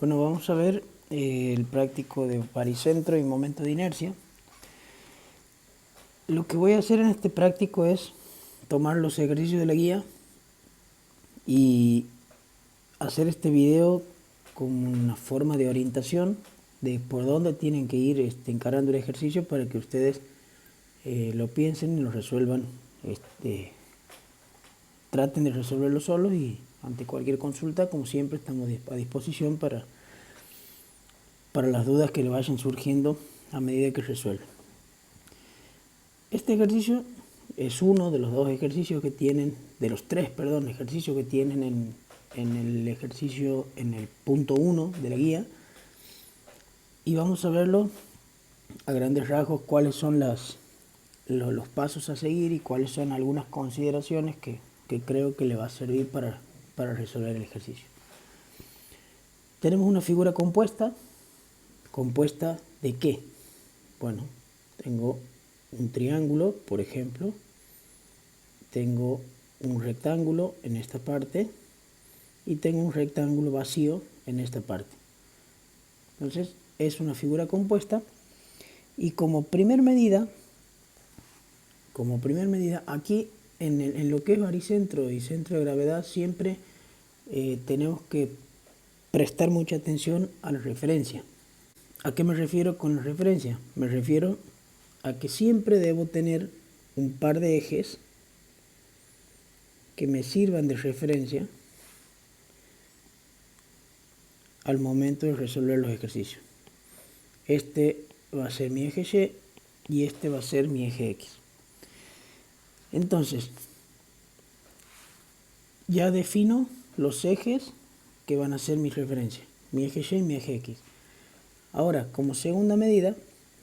Bueno, vamos a ver el práctico de baricentro y momento de inercia. Lo que voy a hacer en este práctico es tomar los ejercicios de la guía y hacer este video como una forma de orientación de por dónde tienen que ir encarando el ejercicio para que ustedes lo piensen y lo resuelvan, traten de resolverlo solos, y ante cualquier consulta, como siempre, estamos a disposición para las dudas que le vayan surgiendo a medida que resuelven. Este ejercicio es uno de los dos ejercicios que tienen, de los tres, ejercicios que tienen en el punto 1 de la guía, y vamos a verlo a grandes rasgos, cuáles son los pasos a seguir y cuáles son algunas consideraciones que creo que le va a servir para resolver el ejercicio. Tenemos una figura compuesta. ¿Compuesta de qué? Bueno, tengo un triángulo, por ejemplo, tengo un rectángulo en esta parte y tengo un rectángulo vacío en esta parte. Entonces es una figura compuesta, y como primer medida aquí en lo que es baricentro y centro de gravedad siempre tenemos que prestar mucha atención a la referencia. ¿A qué me refiero con la referencia? Me refiero a que siempre debo tener un par de ejes que me sirvan de referencia al momento de resolver los ejercicios. Este va a ser mi eje Y y este va a ser mi eje X. Entonces, ya defino los ejes que van a ser mi referencia, mi eje Y y mi eje X. Ahora, como segunda medida,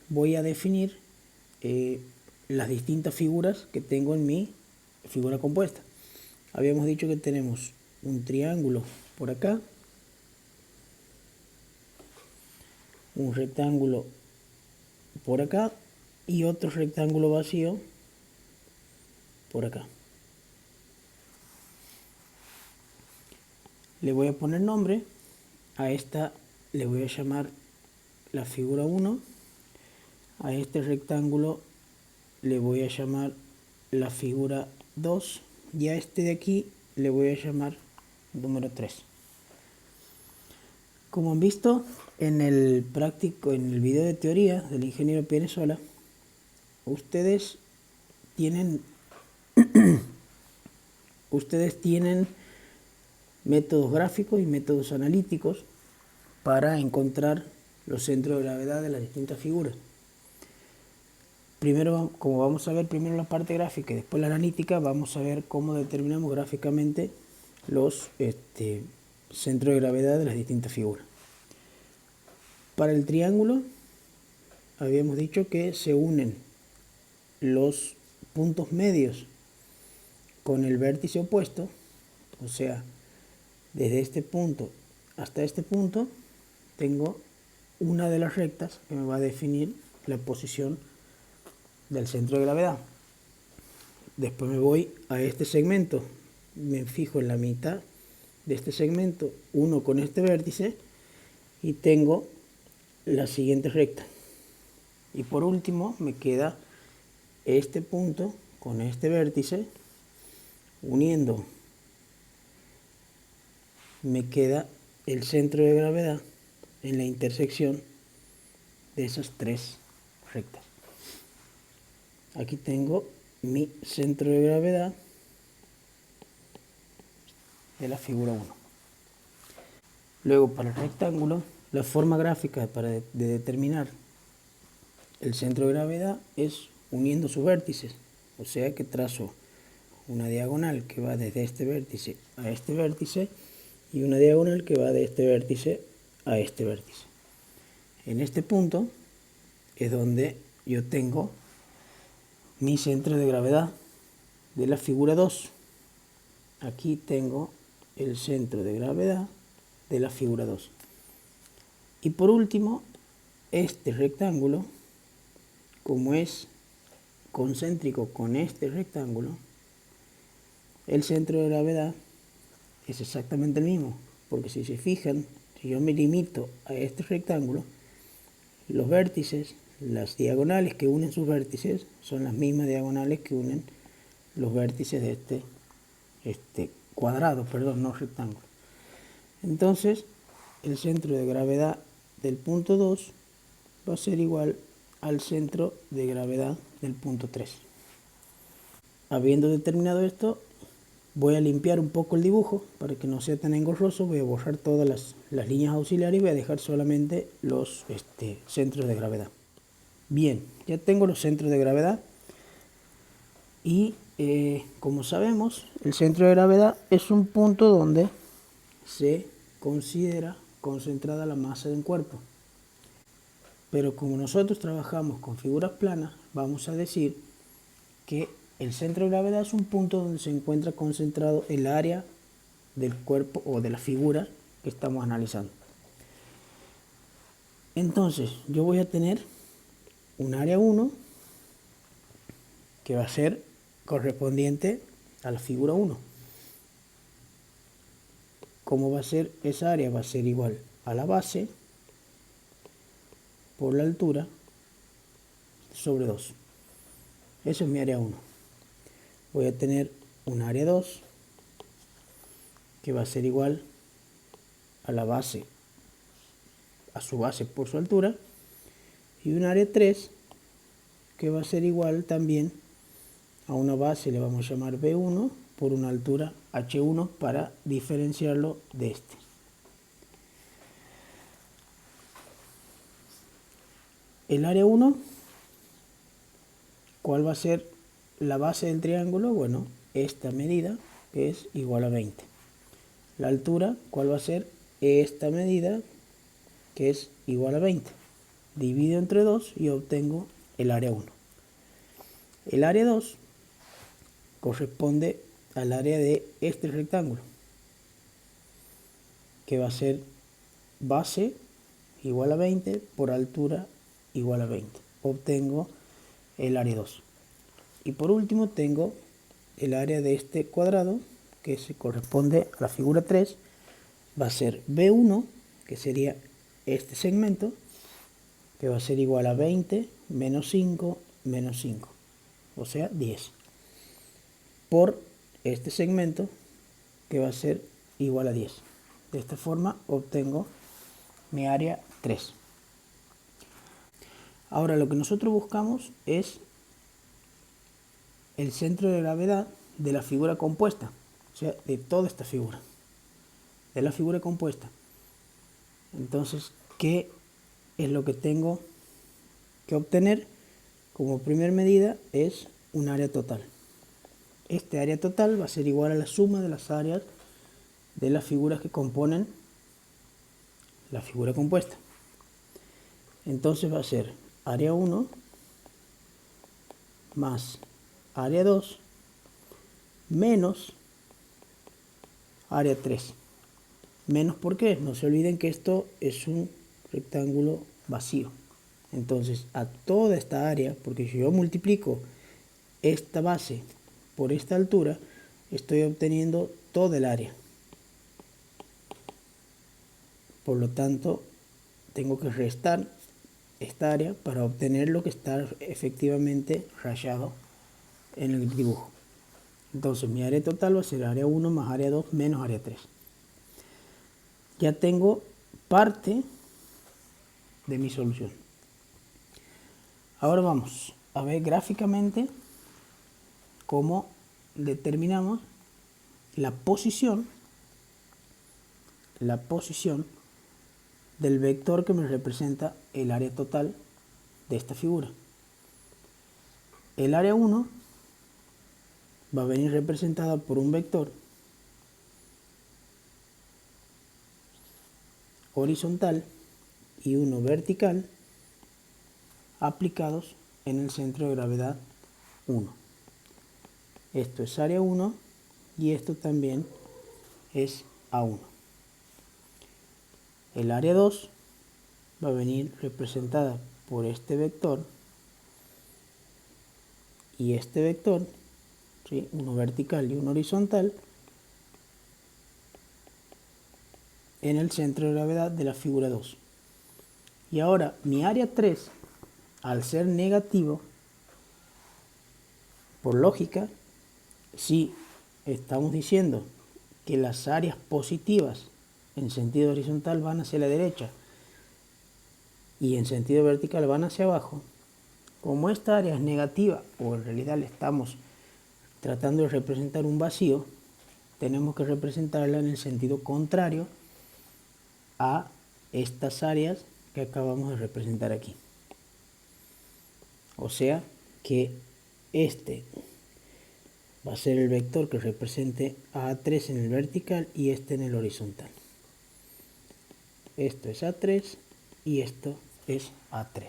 voy a definir las distintas figuras que tengo en mi figura compuesta. Habíamos dicho que tenemos un triángulo por acá, un rectángulo por acá y otro rectángulo vacío por acá. Le voy a poner nombre. A esta le voy a llamar la figura 1. A este rectángulo le voy a llamar la figura 2. Y a este de aquí le voy a llamar número 3. Como han visto en el video de teoría del ingeniero Pianesola, ustedes tienen métodos gráficos y métodos analíticos para encontrar los centros de gravedad de las distintas figuras. Primero, como vamos a ver primero la parte gráfica y después la analítica, vamos a ver cómo determinamos gráficamente los centros de gravedad de las distintas figuras. Para el triángulo habíamos dicho que se unen los puntos medios con el vértice opuesto, o sea, desde este punto hasta este punto tengo una de las rectas que me va a definir la posición del centro de gravedad. Después me voy a este segmento, me fijo en la mitad de este segmento, uno con este vértice, y tengo la siguiente recta. Y por último me queda este punto con este vértice uniendo. Me queda el centro de gravedad en la intersección de esas tres rectas. Aquí tengo mi centro de gravedad de la figura 1. Luego, para el rectángulo, la forma gráfica de determinar el centro de gravedad es uniendo sus vértices. O sea que trazo una diagonal que va desde este vértice a este vértice y una diagonal que va de este vértice a este vértice. En este punto es donde yo tengo mi centro de gravedad de la figura 2. Aquí tengo el centro de gravedad de la figura 2. Y por último, este rectángulo, como es concéntrico con este rectángulo, el centro de gravedad es exactamente el mismo, porque si se fijan, Si yo me limito a este rectángulo, los vértices, las diagonales que unen sus vértices, son las mismas diagonales que unen los vértices de este cuadrado, perdón, no rectángulo. Entonces, el centro de gravedad del punto 2 va a ser igual al centro de gravedad del punto 3. Habiendo determinado esto, voy a limpiar un poco el dibujo para que no sea tan engorroso. Voy a borrar todas las líneas auxiliares y voy a dejar solamente los centros de gravedad. Bien, ya tengo los centros de gravedad y como sabemos, el centro de gravedad es un punto donde se considera concentrada la masa de un cuerpo. Pero como nosotros trabajamos con figuras planas, vamos a decir que el centro de gravedad es un punto donde se encuentra concentrado el área del cuerpo o de la figura que estamos analizando. Entonces, yo voy a tener un área 1 que va a ser correspondiente a la figura 1. ¿Cómo va a ser esa área? Va a ser igual a la base por la altura sobre 2. Eso es mi área 1. Voy a tener un área 2 que va a ser igual a la base, a su base por su altura, y un área 3 que va a ser igual también a una base, le vamos a llamar B1, por una altura H1 para diferenciarlo de este. El área 1, ¿cuál va a ser la base del triángulo? Bueno, esta medida, que es igual a 20. La altura, ¿cuál va a ser? Esta medida, que es igual a 20. Divido entre 2 y obtengo el área 1. El área 2 corresponde al área de este rectángulo, que va a ser base igual a 20 por altura igual a 20. Obtengo el área 2. Y por último tengo el área de este cuadrado, que se corresponde a la figura 3. Va a ser B1, que sería este segmento, que va a ser igual a 20 menos 5 menos 5, o sea 10, por este segmento, que va a ser igual a 10. De esta forma obtengo mi área 3. Ahora lo que nosotros buscamos es el centro de gravedad de la figura compuesta, o sea, de toda esta figura, de la figura compuesta. Entonces, ¿qué es lo que tengo que obtener? Como primera medida es un área total. Este área total va a ser igual a la suma de las áreas de las figuras que componen la figura compuesta. Entonces va a ser área 1 más área 2 menos área 3. Menos, ¿por qué? No se olviden que esto es un rectángulo vacío. Entonces, a toda esta área, porque si yo multiplico esta base por esta altura, estoy obteniendo toda el área. Por lo tanto, tengo que restar esta área para obtener lo que está efectivamente rayado en el dibujo. Entonces, mi área total va a ser área 1 más área 2 menos área 3. Ya tengo parte de mi solución. Ahora vamos a ver gráficamente cómo determinamos la posición del vector que me representa el área total de esta figura. El área 1 va a venir representada por un vector horizontal y uno vertical aplicados en el centro de gravedad 1. Esto es área 1 y esto también es A1. El área 2 va a venir representada por este vector y este vector, ¿sí? Uno vertical y uno horizontal, en el centro de gravedad de la figura 2. Y ahora mi área 3, al ser negativo, por lógica, si estamos diciendo que las áreas positivas en sentido horizontal van hacia la derecha y en sentido vertical van hacia abajo, como esta área es negativa, o en realidad le estamos tratando de representar un vacío, tenemos que representarla en el sentido contrario a estas áreas que acabamos de representar aquí. O sea que este va a ser el vector que represente a A3 en el vertical y este en el horizontal. Esto es A3 y esto es A3.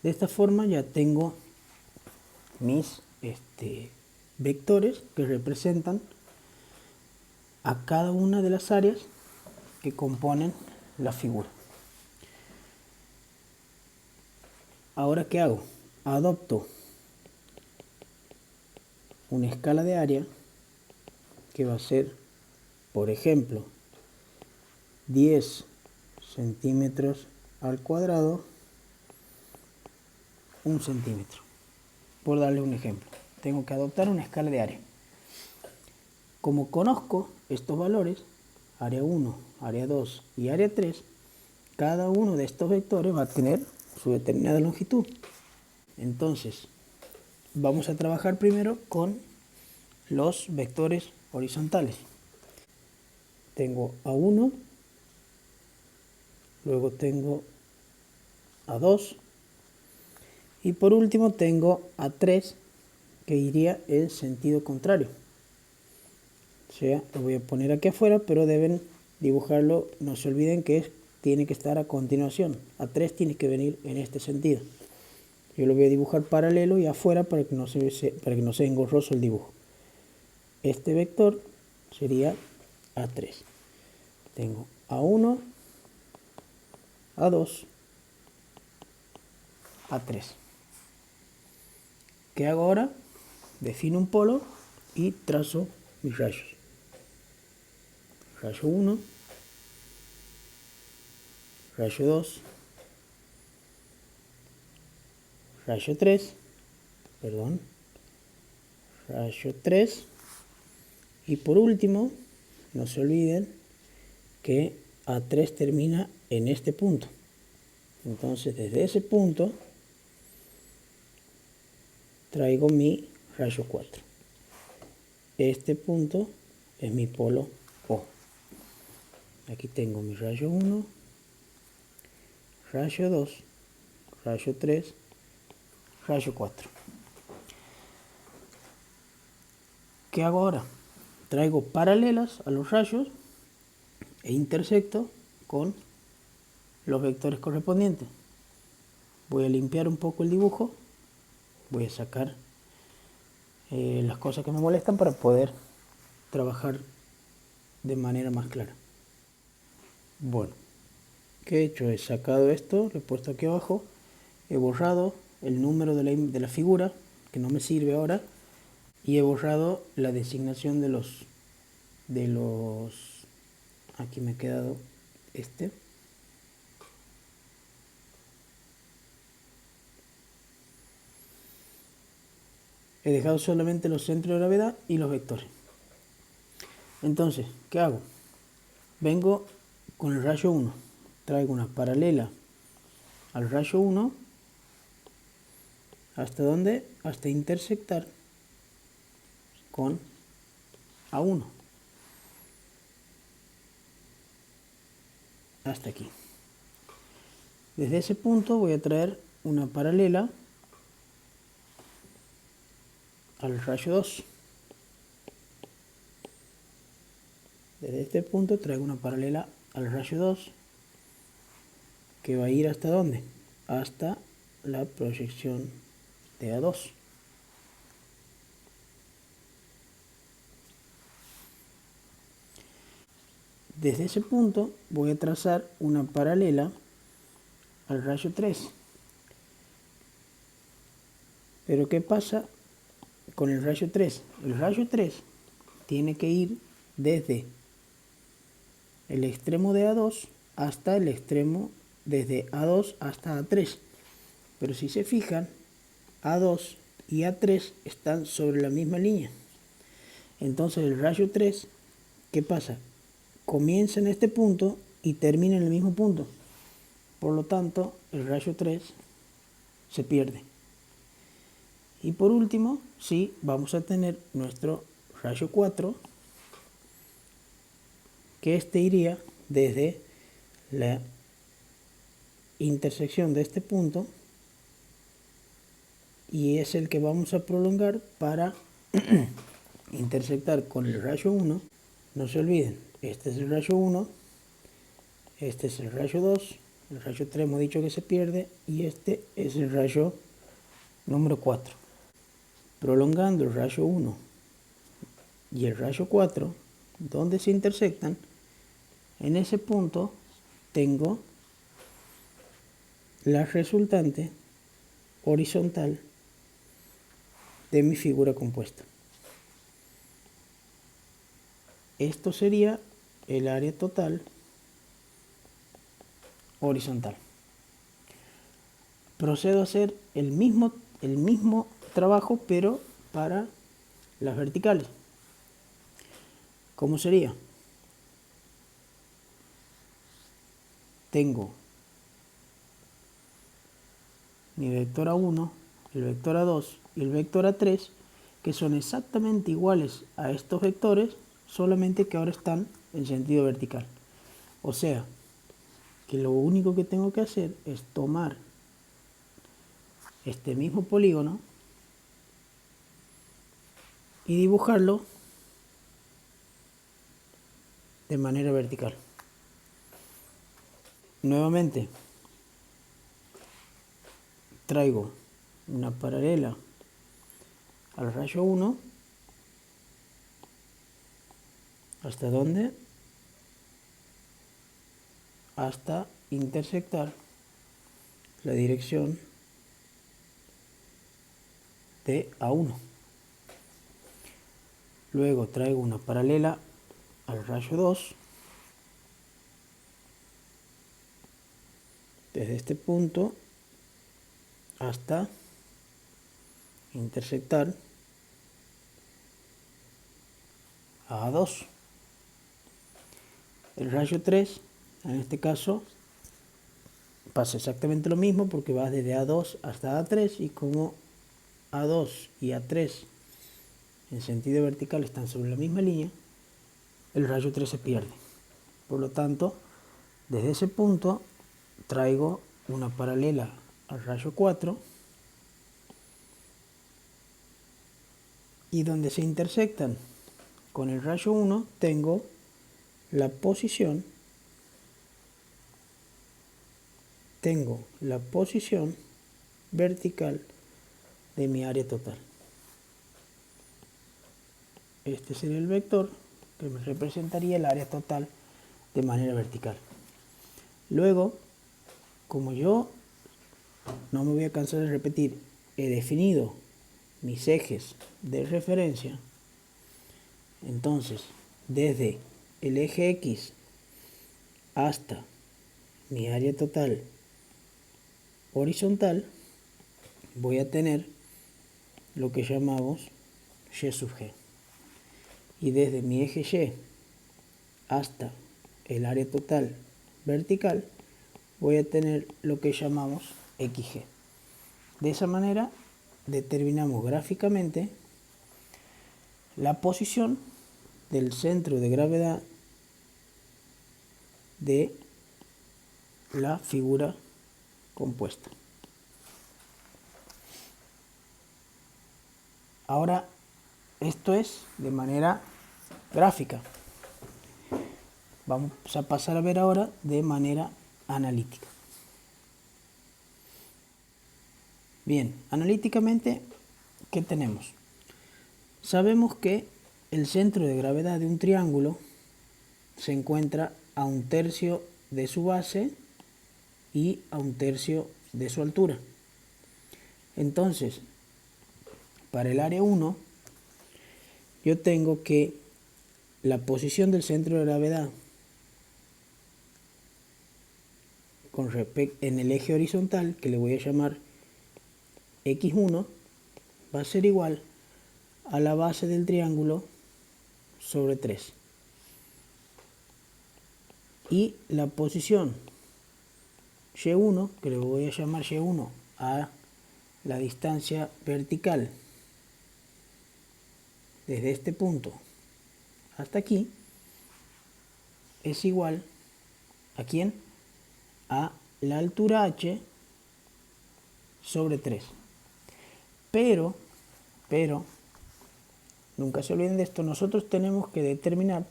De esta forma ya tengo mis vectores que representan a cada una de las áreas que componen la figura. Ahora, ¿qué hago? Adopto una escala de área que va a ser, por ejemplo, 10 centímetros al cuadrado, 1 centímetro. Por darle un ejemplo, tengo que adoptar una escala de área. Como conozco estos valores, área 1, área 2 y área 3, cada uno de estos vectores va a tener su determinada longitud. Entonces, vamos a trabajar primero con los vectores horizontales. Tengo A1, luego tengo A2 y por último tengo A3 que iría en sentido contrario. O sea, lo voy a poner aquí afuera, pero deben dibujarlo, no se olviden que tiene que estar a continuación. A3 tiene que venir en este sentido. Yo lo voy a dibujar paralelo y afuera para que no sea engorroso el dibujo. Este vector sería A3. Tengo A1, A2, A3. ¿Qué hago ahora? Defino un polo y trazo mis rayos. Rayo 1, rayo 2, rayo 3, rayo 3 y por último, no se olviden que A3 termina en este punto. Entonces desde ese punto traigo mi rayo 4. Este punto es mi polo O. Aquí tengo mi rayo 1, rayo 2, rayo 3, rayo 4. ¿Qué hago ahora? Traigo paralelas a los rayos e intersecto con los vectores correspondientes. Voy a limpiar un poco el dibujo, voy a sacar las cosas que me molestan para poder trabajar de manera más clara. Bueno, ¿qué he hecho? He sacado esto, lo he puesto aquí abajo, he borrado el número de la figura, que no me sirve ahora, y he borrado la designación de los aquí me ha quedado este. He dejado solamente los centros de gravedad y los vectores. Entonces, ¿qué hago? Vengo con el rayo 1, traigo una paralela al rayo 1, ¿hasta dónde? Hasta intersectar con A1. Hasta aquí. Desde ese punto voy a traer una paralela al rayo 2. Desde este punto traigo una paralela al rayo 2 que va a ir ¿hasta dónde? Hasta la proyección de A2. Desde ese punto voy a trazar una paralela al rayo 3. Pero ¿qué pasa con el rayo 3? El rayo 3 tiene que ir desde el extremo de A2 hasta el extremo desde A2 hasta A3. Pero si se fijan, A2 y A3 están sobre la misma línea. Entonces el rayo 3, ¿qué pasa? Comienza en este punto y termina en el mismo punto. Por lo tanto, el rayo 3 se pierde. Y por último, sí, vamos a tener nuestro rayo 4, que este iría desde la intersección de este punto y es el que vamos a prolongar para intersectar con el rayo 1. No se olviden, este es el rayo 1, este es el rayo 2, el rayo 3 hemos dicho que se pierde y este es el rayo número 4. Prolongando el rayo 1 y el rayo 4, donde se intersectan, en ese punto tengo la resultante horizontal de mi figura compuesta. Esto sería el área total horizontal. Procedo a hacer el mismo trabajo, pero para las verticales. ¿Cómo sería? Tengo mi vector A1, el vector A2 y el vector A3, que son exactamente iguales a estos vectores, solamente que ahora están en sentido vertical. O sea, que lo único que tengo que hacer es tomar este mismo polígono y dibujarlo de manera vertical. Nuevamente, traigo una paralela al rayo 1. ¿Hasta dónde? Hasta intersectar la dirección de A1. Luego traigo una paralela al rayo 2 desde este punto hasta intersectar a A2. El rayo 3, en este caso, pasa exactamente lo mismo porque va desde A2 hasta A3 y como A2 y A3 en sentido vertical están sobre la misma línea, el rayo 3 se pierde. Por lo tanto, desde ese punto traigo una paralela al rayo 4 y donde se intersectan con el rayo 1 tengo la posición vertical de mi área total. Este sería el vector que me representaría el área total de manera vertical. Luego, como yo no me voy a cansar de repetir, he definido mis ejes de referencia, entonces desde el eje X hasta mi área total horizontal voy a tener lo que llamamos Y sub G. Y desde mi eje Y hasta el área total vertical voy a tener lo que llamamos XG. De esa manera determinamos gráficamente la posición del centro de gravedad de la figura compuesta. Ahora, esto es de manera gráfica. Vamos a pasar a ver ahora de manera analítica. Bien, analíticamente, ¿qué tenemos? Sabemos que el centro de gravedad de un triángulo se encuentra a 1/3 de su base y a 1/3 de su altura. Entonces, para el área 1, yo tengo que la posición del centro de gravedad en el eje horizontal, que le voy a llamar x1, va a ser igual a la base del triángulo sobre 3. Y la posición y1, que le voy a llamar y1 a la distancia vertical desde este punto hasta aquí, es igual ¿a quién? A la altura h sobre 3. Pero, nunca se olviden de esto, nosotros tenemos que determinar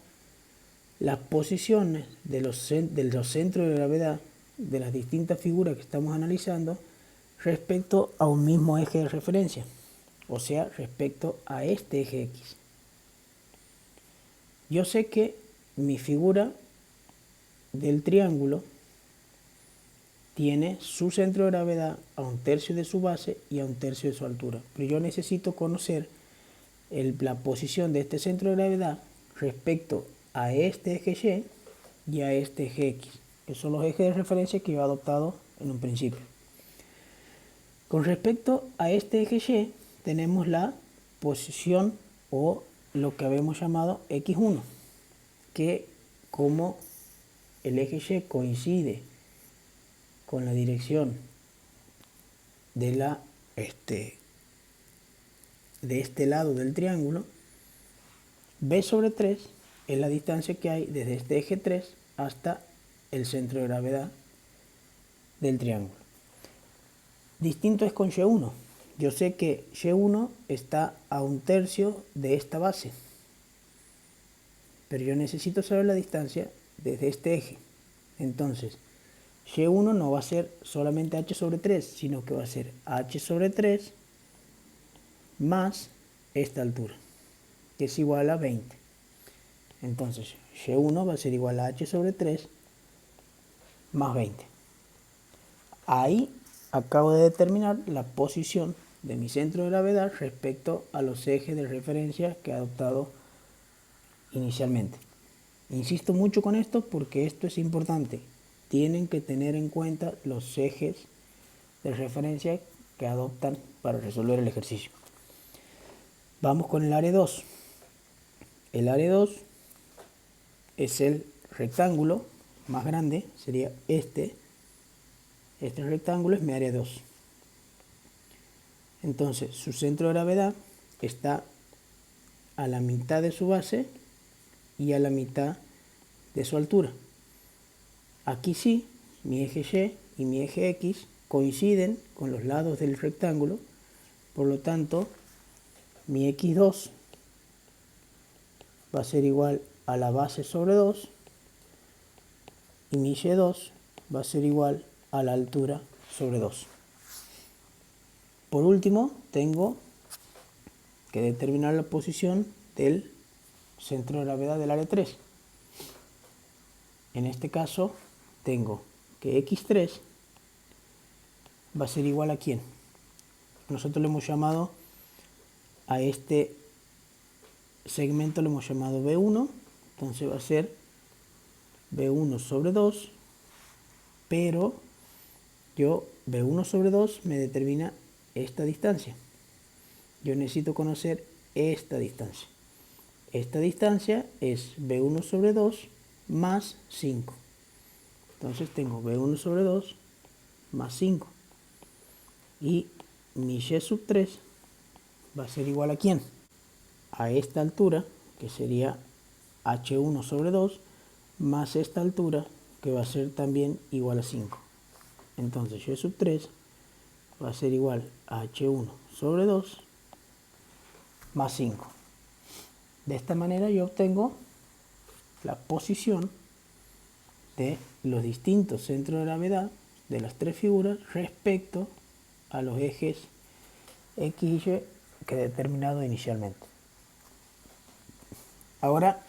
las posiciones de los centros de gravedad de las distintas figuras que estamos analizando respecto a un mismo eje de referencia, o sea, respecto a este eje X. Yo sé que mi figura del triángulo tiene su centro de gravedad a 1/3 de su base y a 1/3 de su altura, pero yo necesito conocer la posición de este centro de gravedad respecto a este eje Y y a este eje X, que son los ejes de referencia que yo he adoptado en un principio. Con respecto a este eje Y, tenemos la posición o lo que habíamos llamado X1, que como el eje Y coincide con la dirección de este lado del triángulo, B sobre 3 es la distancia que hay desde este eje 3 hasta el centro de gravedad del triángulo. Distinto es con Y1. Yo sé que Y1 está a 1/3 de esta base, pero yo necesito saber la distancia desde este eje. Entonces, Y1 no va a ser solamente h sobre 3, sino que va a ser h sobre 3 más esta altura, que es igual a 20. Entonces, Y1 va a ser igual a h sobre 3 más 20. Ahí acabo de determinar la posición de mi centro de gravedad respecto a los ejes de referencia que he adoptado inicialmente. Insisto mucho con esto porque esto es importante. Tienen que tener en cuenta los ejes de referencia que adoptan para resolver el ejercicio. Vamos con el área 2. El área 2 es el rectángulo más grande, sería este. Este rectángulo es mi área 2. Entonces, su centro de gravedad está a la mitad de su base y a la mitad de su altura. Aquí sí, mi eje Y y mi eje X coinciden con los lados del rectángulo, por lo tanto, mi X2 va a ser igual a la base sobre 2 y mi Y2 va a ser igual a la altura sobre 2. Por último, tengo que determinar la posición del centro de gravedad del área 3. En este caso, tengo que X3 va a ser igual a ¿quién? Nosotros le hemos llamado a este segmento, le hemos llamado B1, entonces va a ser B1 sobre 2, pero B1 sobre 2 me determina esta distancia. Yo necesito conocer esta distancia. Esta distancia es B1 sobre 2 más 5. Entonces tengo B1 sobre 2 más 5. Y mi Y sub 3 va a ser igual a ¿quién? A esta altura, que sería H1 sobre 2, más esta altura, que va a ser también igual a 5. Entonces Y sub 3 va a ser igual a H1 sobre 2 más 5. De esta manera yo obtengo la posición de los distintos centros de gravedad de las tres figuras respecto a los ejes X y Y que he determinado inicialmente. Ahora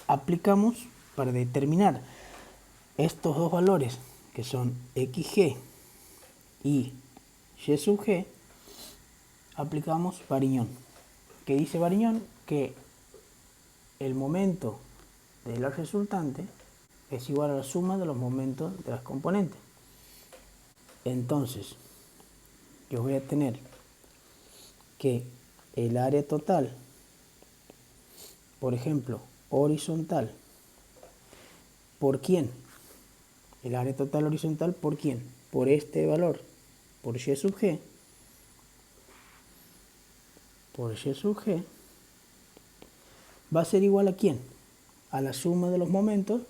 aplicamos para determinar estos dos valores que son XG y Y sub G, aplicamos Varignón. ¿Qué dice Varignón? Que el momento de la resultante es igual a la suma de los momentos de las componentes. Entonces, yo voy a tener que el área total, por ejemplo, horizontal, ¿por quién? El área total horizontal, ¿por quién? Por este valor, por y sub g, por y sub g, va a ser igual a quién? A la suma de los momentos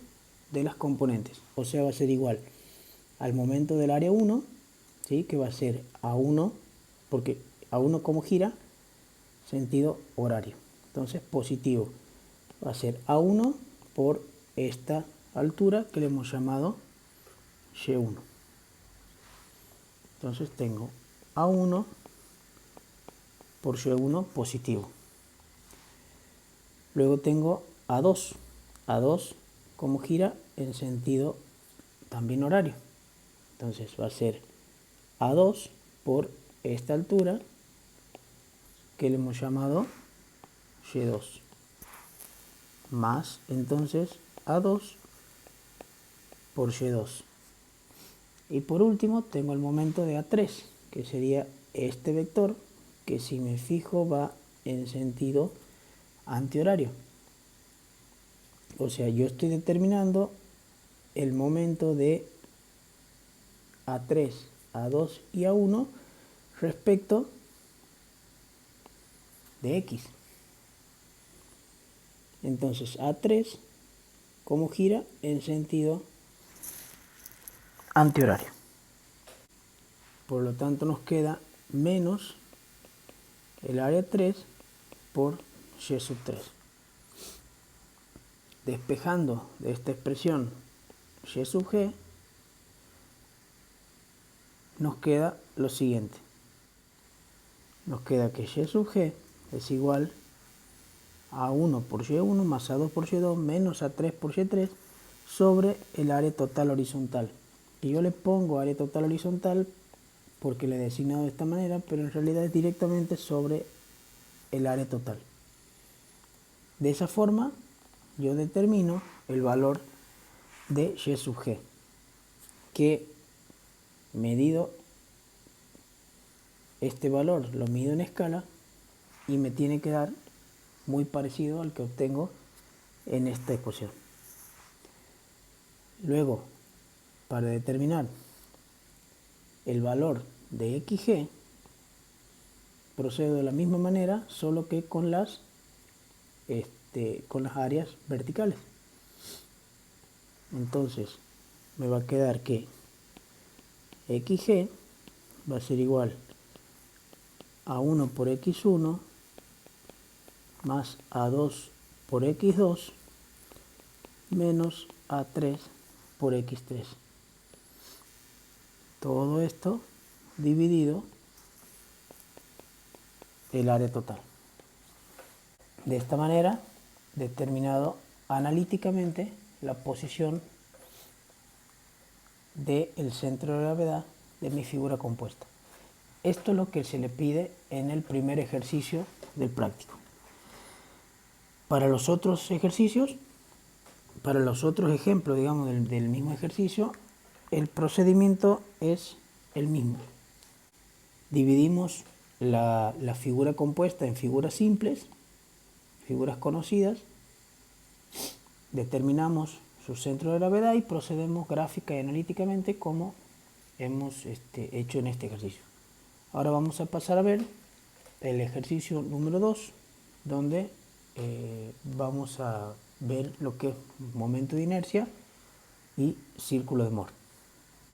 de las componentes. O sea, va a ser igual al momento del área 1, ¿sí? Que va a ser A1, porque A1 como gira, sentido horario. Entonces, positivo va a ser A1 por esta altura que le hemos llamado Y1. Entonces tengo A1 por Y1 positivo. Luego tengo A2. A2 como gira en sentido también horario. Entonces va a ser A2 por esta altura que le hemos llamado Y2. Más entonces A2 por Y2. Y por último tengo el momento de A3, que sería este vector, que si me fijo va en sentido antihorario. O sea, yo estoy determinando el momento de A3, A2 y A1 respecto de X. Entonces A3 como gira en sentido antihorario. Por lo tanto nos queda menos el área 3 por Y sub 3. Despejando de esta expresión Y sub g, nos queda lo siguiente. Nos queda que Y sub g es igual a 1 por Y1 más A2 por Y2 menos A3 por Y3 sobre el área total horizontal. Y yo le pongo área total horizontal porque le he designado de esta manera, pero en realidad es directamente sobre el área total. De esa forma yo determino el valor de Y sub g, que medido este valor lo mido en escala y me tiene que dar muy parecido al que obtengo en esta ecuación. Luego, para determinar el valor de xg, procedo de la misma manera, solo que con las áreas verticales. Entonces, me va a quedar que xg va a ser igual a 1 por x1 más A2 por x2 menos A3 por x3. Todo esto dividido el área total. De esta manera, determinado analíticamente la posición del centro de gravedad de mi figura compuesta. Esto es lo que se le pide en el primer ejercicio del práctico. Para los otros ejercicios, para los otros ejemplos, digamos, del mismo ejercicio, el procedimiento es el mismo. Dividimos la figura compuesta en figuras simples, figuras conocidas, determinamos su centro de gravedad y procedemos gráfica y analíticamente como hemos hecho en este ejercicio. Ahora vamos a pasar a ver el ejercicio número 2, donde vamos a ver lo que es momento de inercia y círculo de Moore.